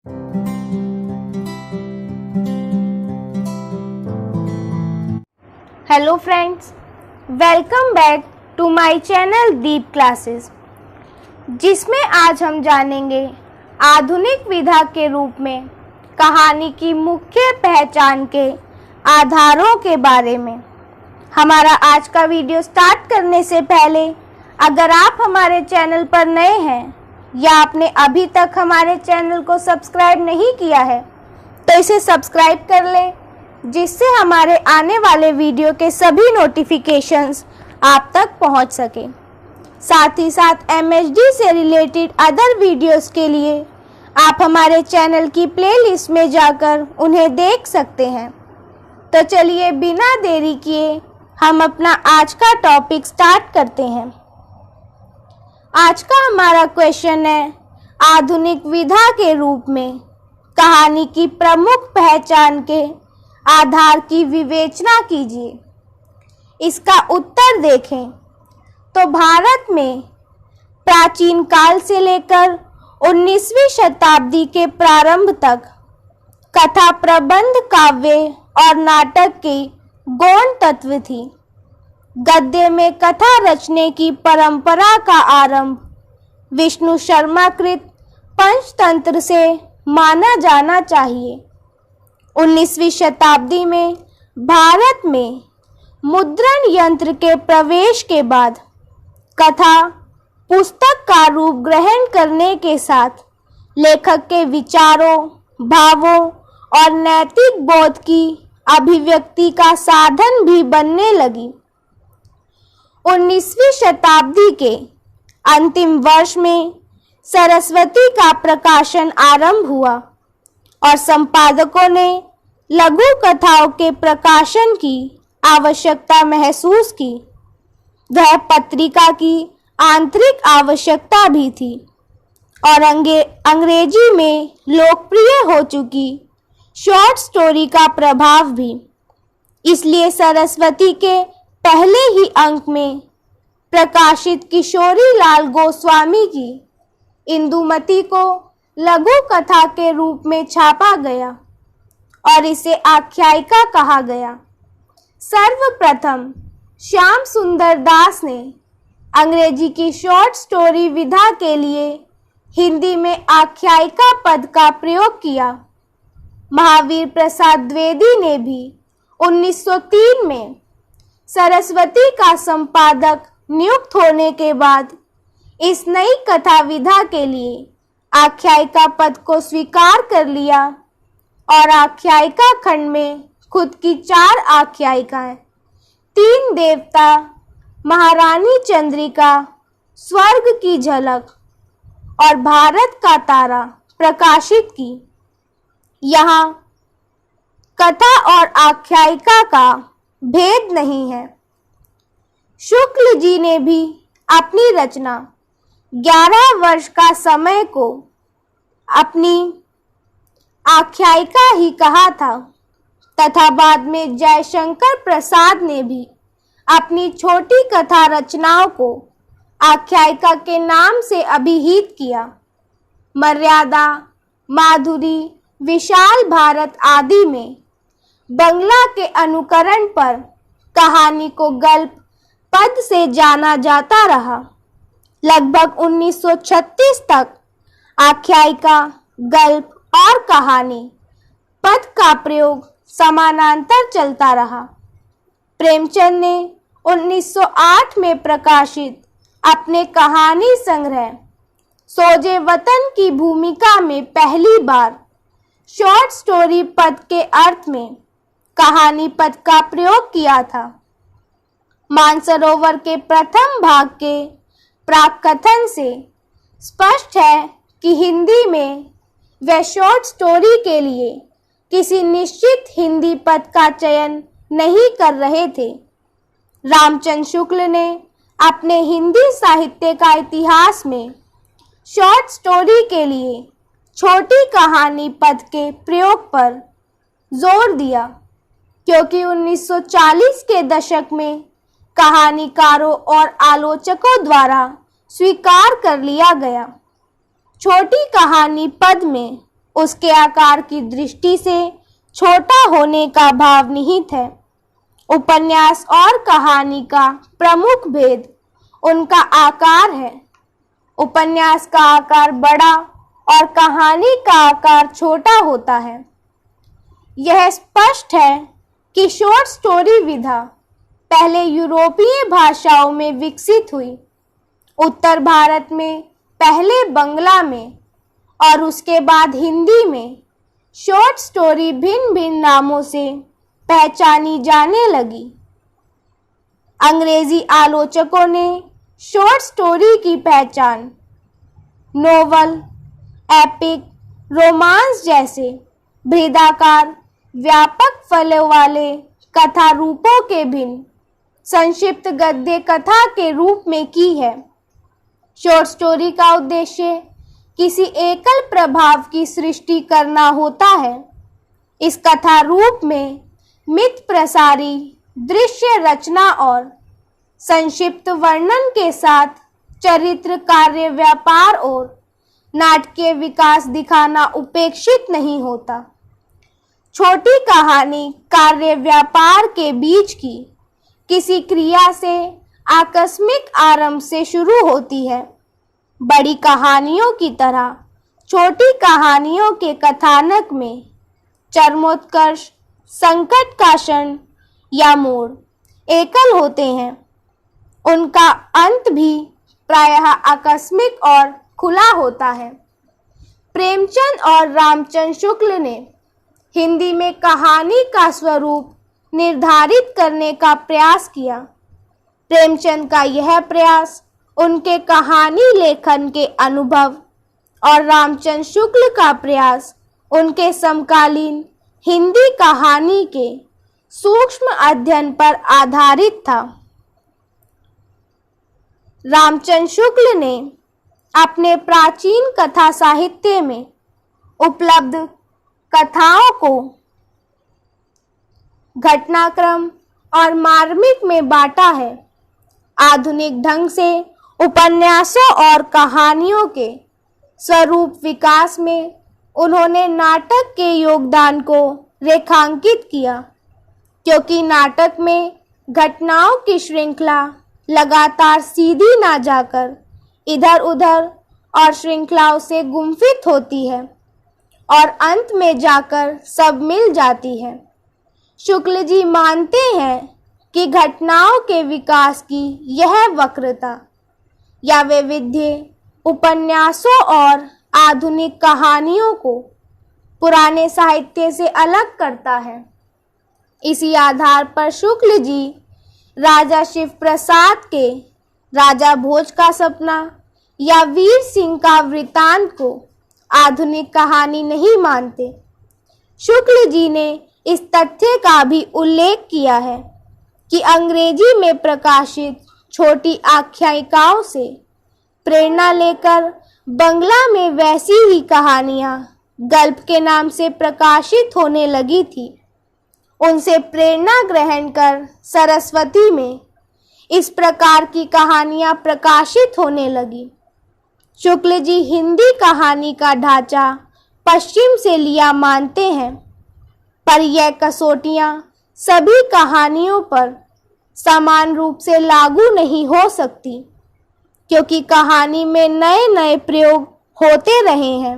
Hello friends, welcome back to my channel Deep classes, जिसमें आज हम जानेंगे आधुनिक विधा के रूप में कहानी की मुख्य पहचान के आधारों के बारे में। हमारा आज का वीडियो स्टार्ट करने से पहले अगर आप हमारे चैनल पर नए हैं या आपने अभी तक हमारे चैनल को सब्सक्राइब नहीं किया है तो इसे सब्सक्राइब कर लें, जिससे हमारे आने वाले वीडियो के सभी नोटिफिकेशंस आप तक पहुंच सके। साथ ही साथ MHD से रिलेटेड अदर वीडियोस के लिए आप हमारे चैनल की प्लेलिस्ट में जाकर उन्हें देख सकते हैं। तो चलिए बिना देरी किए हम अपना आज का टॉपिक स्टार्ट करते हैं। आज का हमारा क्वेश्चन है, आधुनिक विधा के रूप में कहानी की प्रमुख पहचान के आधार की विवेचना कीजिए। इसका उत्तर देखें तो भारत में प्राचीन काल से लेकर 19वीं शताब्दी के प्रारंभ तक कथा, प्रबंध, काव्य और नाटक की गौण तत्व थी। गद्य में कथा रचने की परंपरा का आरंभ विष्णु शर्मा कृत पंचतंत्र से माना जाना चाहिए। 19वीं शताब्दी में भारत में मुद्रण यंत्र के प्रवेश के बाद कथा पुस्तक का रूप ग्रहण करने के साथ लेखक के विचारों, भावों और नैतिक बोध की अभिव्यक्ति का साधन भी बनने लगी। 19वीं शताब्दी के अंतिम वर्ष में सरस्वती का प्रकाशन आरंभ हुआ और संपादकों ने लघु कथाओं के प्रकाशन की आवश्यकता महसूस की। वह पत्रिका की आंतरिक आवश्यकता भी थी और अंग्रेजी में लोकप्रिय हो चुकी शॉर्ट स्टोरी का प्रभाव भी। इसलिए सरस्वती के पहले ही अंक में प्रकाशित किशोरी लाल गोस्वामी की इंदुमती को लघु कथा के रूप में छापा गया और इसे आख्यायिका कहा गया। सर्वप्रथम श्याम सुंदर दास ने अंग्रेजी की शॉर्ट स्टोरी विधा के लिए हिंदी में आख्यायिका पद का प्रयोग किया। महावीर प्रसाद द्विवेदी ने भी 1903 में सरस्वती का संपादक नियुक्त होने के बाद इस नई कथा विधा के लिए आख्यायिका पद को स्वीकार कर लिया और आख्यायिका खंड में खुद की 4 आख्यायिकाएं, 3 देवता, महारानी चंद्रिका, स्वर्ग की झलक और भारत का तारा प्रकाशित की। यहाँ कथा और आख्यायिका का भेद नहीं है। शुक्ल जी ने भी अपनी रचना 11 वर्ष का समय को अपनी आख्यायिका ही कहा था तथा बाद में जयशंकर प्रसाद ने भी अपनी छोटी कथा रचनाओं को आख्यायिका के नाम से अभिहित किया। मर्यादा, माधुरी, विशाल भारत आदि में बंगला के अनुकरण पर कहानी को गल्प पद से जाना जाता रहा। लगभग 1936 तक आख्यायिका, गल्प और कहानी पद का प्रयोग समानांतर चलता रहा। प्रेमचंद ने 1908 में प्रकाशित अपने कहानी संग्रह सोजे वतन की भूमिका में पहली बार शॉर्ट स्टोरी पद के अर्थ में कहानी पद का प्रयोग किया था। मानसरोवर के प्रथम भाग के प्राकथन से स्पष्ट है कि हिंदी में वे शॉर्ट स्टोरी के लिए किसी निश्चित हिंदी पद का चयन नहीं कर रहे थे। रामचंद्र शुक्ल ने अपने हिंदी साहित्य का इतिहास में शॉर्ट स्टोरी के लिए छोटी कहानी पद के प्रयोग पर जोर दिया, क्योंकि 1940 के दशक में कहानीकारों और आलोचकों द्वारा स्वीकार कर लिया गया। छोटी कहानी पद में उसके आकार की दृष्टि से छोटा होने का भाव निहित है। उपन्यास और कहानी का प्रमुख भेद उनका आकार है। उपन्यास का आकार बड़ा और कहानी का आकार छोटा होता है। यह स्पष्ट है कि शॉर्ट स्टोरी विधा पहले यूरोपीय भाषाओं में विकसित हुई, उत्तर भारत में पहले बंगला में और उसके बाद हिंदी में शॉर्ट स्टोरी भिन्न भिन्न नामों से पहचानी जाने लगी। अंग्रेजी आलोचकों ने शॉर्ट स्टोरी की पहचान नोवेल, एपिक, रोमांस जैसे बृहदाकार व्यापक फलों वाले कथा रूपों के भिन्न संक्षिप्त गद्य कथा के रूप में की है। शॉर्ट स्टोरी का उद्देश्य किसी एकल प्रभाव की सृष्टि करना होता है। इस कथा रूप में मित प्रसारी दृश्य रचना और संक्षिप्त वर्णन के साथ चरित्र, कार्य, व्यापार और नाटकीय विकास दिखाना उपेक्षित नहीं होता। छोटी कहानी कार्य व्यापार के बीच की किसी क्रिया से आकस्मिक आरंभ से शुरू होती है। बड़ी कहानियों की तरह छोटी कहानियों के कथानक में चरमोत्कर्ष, संकट का क्षण या मोड़ एकल होते हैं। उनका अंत भी प्रायः आकस्मिक और खुला होता है। प्रेमचंद और रामचंद्र शुक्ल ने हिंदी में कहानी का स्वरूप निर्धारित करने का प्रयास किया। प्रेमचंद का यह प्रयास उनके कहानी लेखन के अनुभव और रामचंद्र शुक्ल का प्रयास उनके समकालीन हिंदी कहानी के सूक्ष्म अध्ययन पर आधारित था। रामचंद्र शुक्ल ने अपने प्राचीन कथा साहित्य में उपलब्ध कथाओं को घटनाक्रम और मार्मिक में बांटा है। आधुनिक ढंग से उपन्यासों और कहानियों के स्वरूप विकास में उन्होंने नाटक के योगदान को रेखांकित किया, क्योंकि नाटक में घटनाओं की श्रृंखला लगातार सीधी ना जाकर इधर उधर और श्रृंखलाओं से गुम्फित होती है और अंत में जाकर सब मिल जाती है। शुक्ल जी मानते हैं कि घटनाओं के विकास की यह वक्रता या वैविध्य उपन्यासों और आधुनिक कहानियों को पुराने साहित्य से अलग करता है। इसी आधार पर शुक्ल जी राजा शिव प्रसाद के राजा भोज का सपना या वीर सिंह का वृतांत को आधुनिक कहानी नहीं मानते। शुक्ल जी ने इस तथ्य का भी उल्लेख किया है कि अंग्रेजी में प्रकाशित छोटी आख्यायिकाओं से प्रेरणा लेकर बंगला में वैसी ही कहानियां गल्प के नाम से प्रकाशित होने लगी थी। उनसे प्रेरणा ग्रहण कर सरस्वती में इस प्रकार की कहानियां प्रकाशित होने लगी। शुक्ल जी हिंदी कहानी का ढांचा पश्चिम से लिया मानते हैं, पर यह कसौटियां सभी कहानियों पर समान रूप से लागू नहीं हो सकती, क्योंकि कहानी में नए नए प्रयोग होते रहे हैं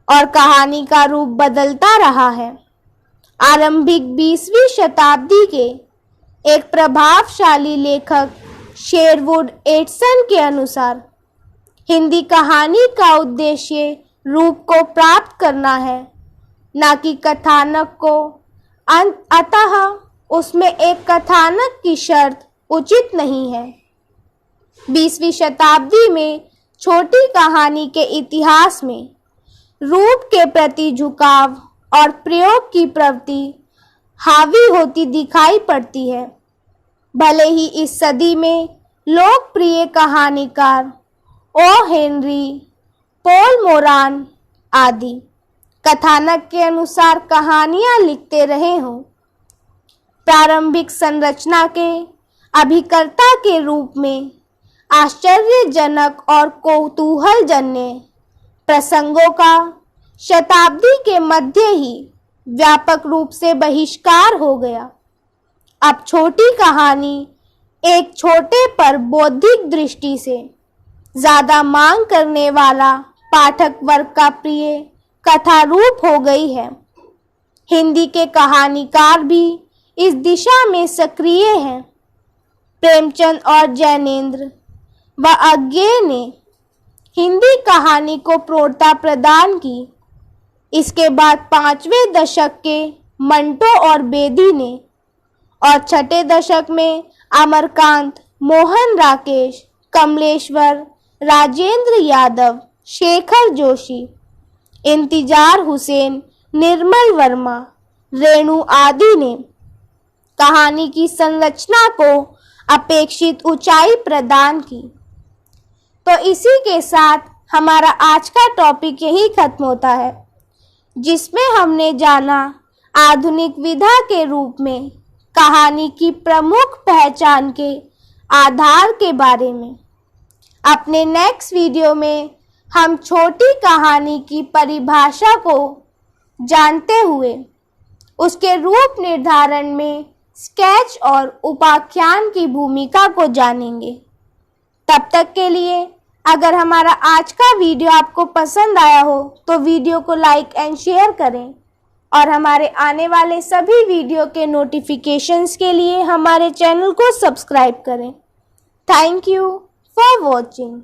और कहानी का रूप बदलता रहा है। आरंभिक 20वीं शताब्दी के एक प्रभावशाली लेखक शेरवुड एटसन के अनुसार हिंदी कहानी का उद्देश्य रूप को प्राप्त करना है, ना कि कथानक को। अतः उसमें एक कथानक की शर्त उचित नहीं है। 20वीं शताब्दी में छोटी कहानी के इतिहास में रूप के प्रति झुकाव और प्रयोग की प्रवृत्ति हावी होती दिखाई पड़ती है। भले ही इस सदी में लोकप्रिय कहानीकार ओ हेनरी, पॉल मोरान आदि कथानक के अनुसार कहानियां लिखते रहे हों, प्रारंभिक संरचना के अभिकर्ता के रूप में आश्चर्यजनक और कौतूहलजन्य प्रसंगों का शताब्दी के मध्य ही व्यापक रूप से बहिष्कार हो गया। अब छोटी कहानी एक छोटे पर बौद्धिक दृष्टि से ज़्यादा मांग करने वाला पाठक वर्ग का प्रिय कथा रूप हो गई है। हिंदी के कहानीकार भी इस दिशा में सक्रिय हैं। प्रेमचंद और जैनेंद्र व अज्ञेय ने हिंदी कहानी को प्रौढ़ता प्रदान की। इसके बाद 5वें दशक के मंटो और बेदी ने और 6ठे दशक में अमरकांत, मोहन राकेश, कमलेश्वर, राजेंद्र यादव, शेखर जोशी, इंतजार हुसैन, निर्मल वर्मा, रेणु आदि ने कहानी की संरचना को अपेक्षित ऊंचाई प्रदान की। तो इसी के साथ हमारा आज का टॉपिक यही खत्म होता है, जिसमें हमने जाना आधुनिक विधा के रूप में कहानी की प्रमुख पहचान के आधार के बारे में। अपने नेक्स्ट वीडियो में हम छोटी कहानी की परिभाषा को जानते हुए उसके रूप निर्धारण में स्केच और उपाख्यान की भूमिका को जानेंगे। तब तक के लिए अगर हमारा आज का वीडियो आपको पसंद आया हो तो वीडियो को लाइक एंड शेयर करें और हमारे आने वाले सभी वीडियो के नोटिफिकेशंस के लिए हमारे चैनल को सब्सक्राइब करें। Thank you for watching.